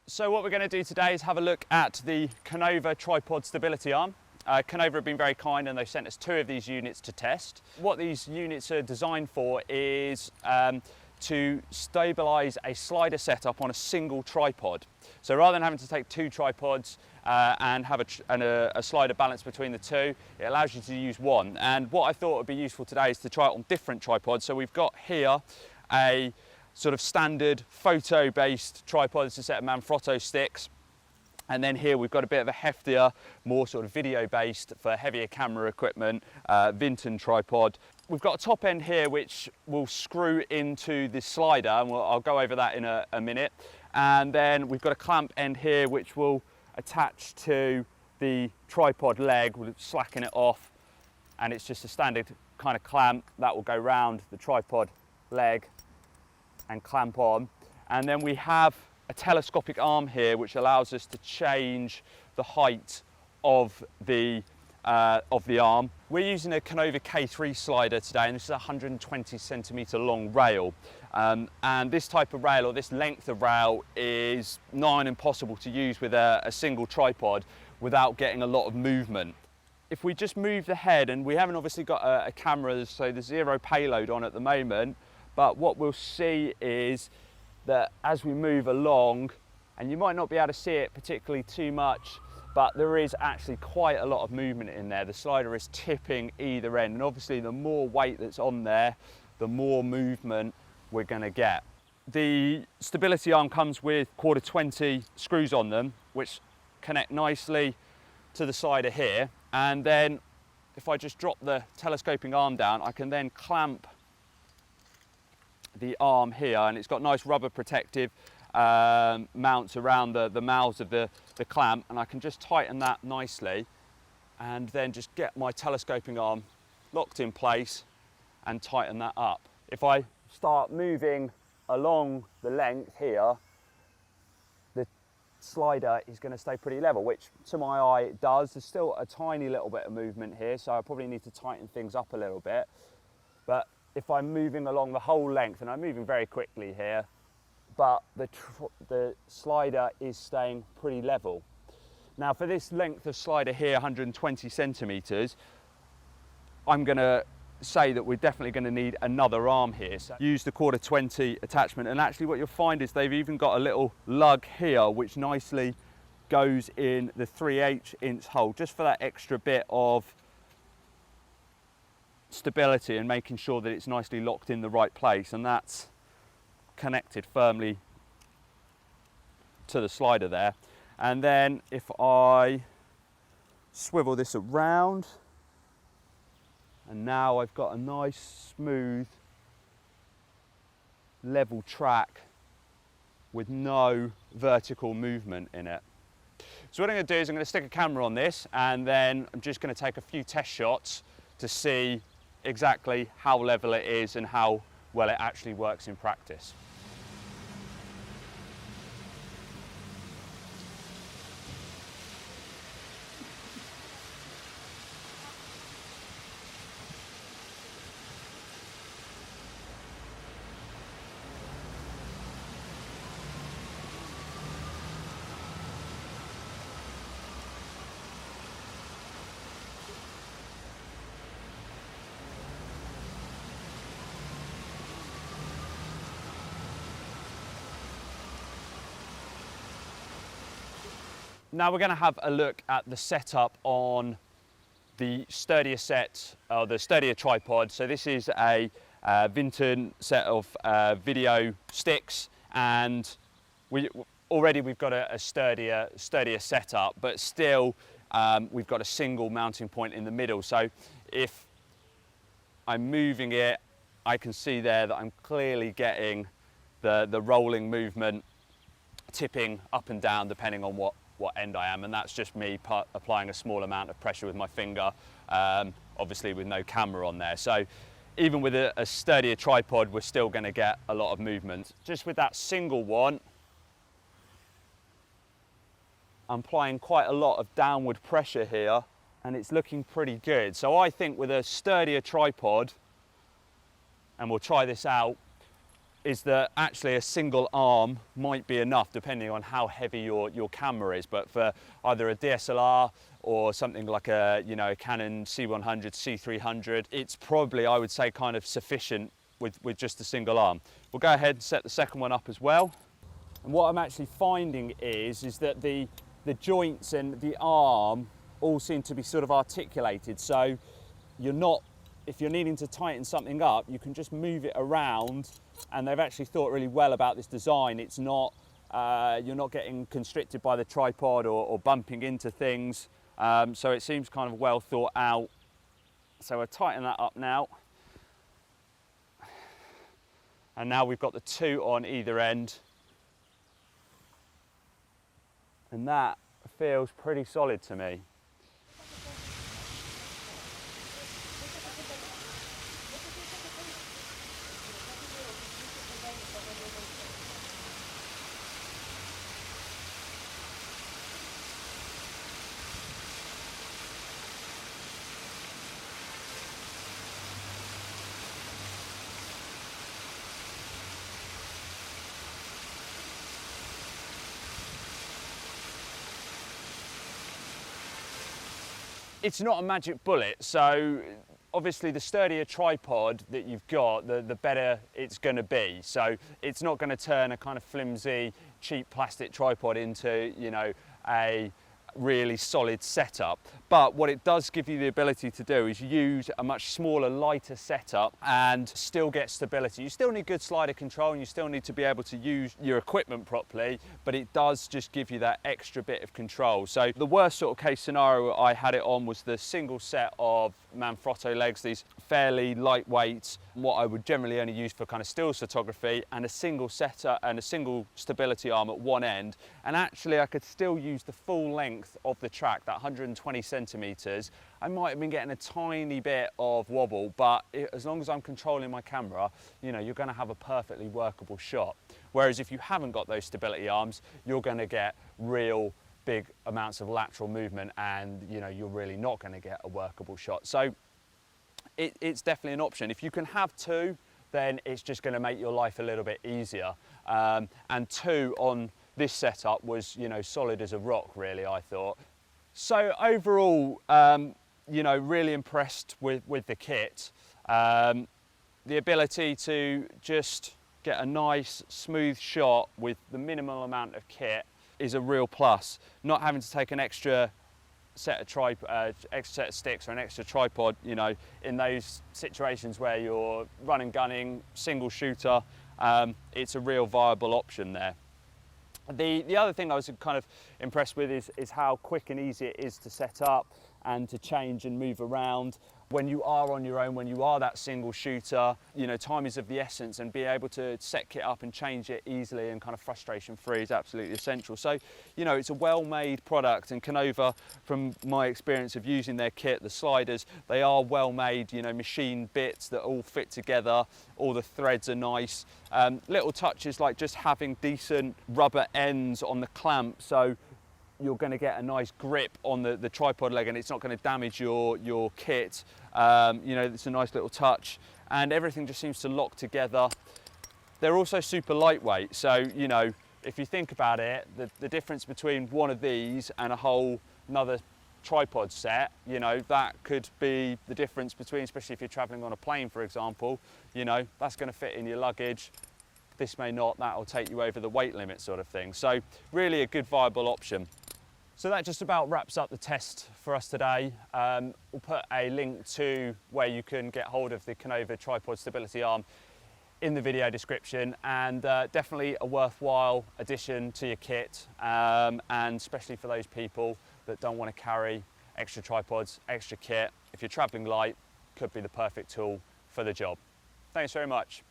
So what we're going to do today is have a look at the Konova tripod stability arm. Konova have been very kind and they've sent us 2 of these units to test. What these units are designed for is to stabilise a slider setup on a single tripod. So rather than having to take 2 tripods and have a slider balance between the 2, it allows you to use one. And what I thought would be useful today is to try it on different tripods. So we've got here a sort of standard photo-based tripod. It's a set of Manfrotto sticks. And then here we've got a bit of a heftier, more sort of video-based for heavier camera equipment, Vinton tripod. We've got a top end here which will screw into the slider, and I'll go over that in a minute. And then we've got a clamp end here which will attach to the tripod leg. We'll slacken it off, and it's just a standard kind of clamp that will go round the tripod leg and clamp on. And then we have a telescopic arm here which allows us to change the height of the arm. We're using a Konova K3 slider today, and this is a 120 centimetre long rail. And this type of rail, or this length of rail, is nigh on impossible to use with a single tripod without getting a lot of movement. If we just move the head, and we haven't obviously got a camera, so there's 0 payload on at the moment, but what we'll see is that as we move along, and you might not be able to see it particularly too much, but there is actually quite a lot of movement in there. The slider is tipping either end, and obviously the more weight that's on there, the more movement we're going to get. The stability arm comes with 1/4-20 screws on them, which connect nicely to the slider here. And then if I just drop the telescoping arm down, I can then clamp the arm here, and it's got nice rubber protective mounts around the mouths of the clamp, and I can just tighten that nicely and then just get my telescoping arm locked in place and tighten that up. If I start moving along the length here, the slider is going to stay pretty level, which to my eye it does. There's still a tiny little bit of movement here, so I probably need to tighten things up a little bit. But if I'm moving along the whole length, and I'm moving very quickly here, but the slider is staying pretty level. Now for this length of slider here, 120 centimetres, I'm going to say that we're definitely going to need another arm here. So use the 1/4-20 attachment, and actually what you'll find is they've even got a little lug here which nicely goes in the 3/8 inch hole, just for that extra bit of stability and making sure that it's nicely locked in the right place, and that's connected firmly to the slider there. And then if I swivel this around, and now I've got a nice smooth level track with no vertical movement in it. So what I'm going to do is I'm going to stick a camera on this, and then I'm just going to take a few test shots to see exactly how level it is and how well it actually works in practice. Now we're going to have a look at the setup on the sturdier set, or the sturdier tripod. So this is a Vinton set of video sticks, and we've got a sturdier setup, but still we've got a single mounting point in the middle. So if I'm moving it, I can see there that I'm clearly getting the rolling movement, tipping up and down depending on what end I am, and that's just me applying a small amount of pressure with my finger, obviously with no camera on there. So even with a sturdier tripod, we're still going to get a lot of movement. Just with that single one, I'm applying quite a lot of downward pressure here, and it's looking pretty good. So I think with a sturdier tripod, and we'll try this out, is that actually a single arm might be enough depending on how heavy your camera is, but for either a DSLR or something like a, you know, a Canon C100, C300, it's probably, I would say, kind of sufficient with just a single arm. We'll go ahead and set the second one up as well. And what I'm actually finding is that the joints and the arm all seem to be sort of articulated, so you're not, if you're needing to tighten something up, you can just move it around, and they've actually thought really well about this design. It's not, you're not getting constricted by the tripod or bumping into things, so it seems kind of well thought out. So we'll tighten that up now. And now we've got the two on either end. And that feels pretty solid to me. It's not a magic bullet, so obviously the sturdier tripod that you've got, the better it's going to be. So it's not going to turn a kind of flimsy, cheap plastic tripod into, you know, a really solid setup. But what it does give you the ability to do is use a much smaller, lighter setup and still get stability. You still need good slider control and you still need to be able to use your equipment properly, but it does just give you that extra bit of control. So the worst sort of case scenario I had it on was the single set of Manfrotto legs, these fairly lightweight, what I would generally only use for kind of stills photography, and a single setup and a single stability arm at one end. And actually I could still use the full length of the track, that 120 centimeters. I might have been getting a tiny bit of wobble, but as long as I'm controlling my camera, you know, you're going to have a perfectly workable shot. Whereas if you haven't got those stability arms, you're going to get real big amounts of lateral movement, and you know, you're really not going to get a workable shot. So it's definitely an option. If you can have two, then it's just going to make your life a little bit easier. And two on this setup was, you know, solid as a rock, really, I thought. So overall, you know, really impressed with the kit. The ability to just get a nice smooth shot with the minimal amount of kit is a real plus. Not having to take an extra set of sticks or an extra tripod, you know, in those situations where you're running, gunning, single shooter, it's a real viable option there. The other thing I was kind of impressed with is how quick and easy it is to set up and to change and move around. When you are on your own, when you are that single shooter, you know, time is of the essence, and being able to set kit up and change it easily and kind of frustration free is absolutely essential. So, you know, it's a well-made product, and Konova, from my experience of using their kit, the sliders, they are well-made, you know, machine bits that all fit together, all the threads are nice. Little touches like just having decent rubber ends on the clamp, so you're going to get a nice grip on the tripod leg, and it's not going to damage your kit. You know, it's a nice little touch, and everything just seems to lock together. They're also super lightweight, so you know, if you think about it, the difference between one of these and a whole another tripod set, you know, that could be the difference between, especially if you're traveling on a plane, for example, you know, that's going to fit in your luggage. This may not, that'll take you over the weight limit sort of thing. So really a good viable option. So that just about wraps up the test for us today. We'll put a link to where you can get hold of the Konova tripod stability arm in the video description, and definitely a worthwhile addition to your kit, and especially for those people that don't want to carry extra tripods, extra kit. If you're traveling light, could be the perfect tool for the job. Thanks very much.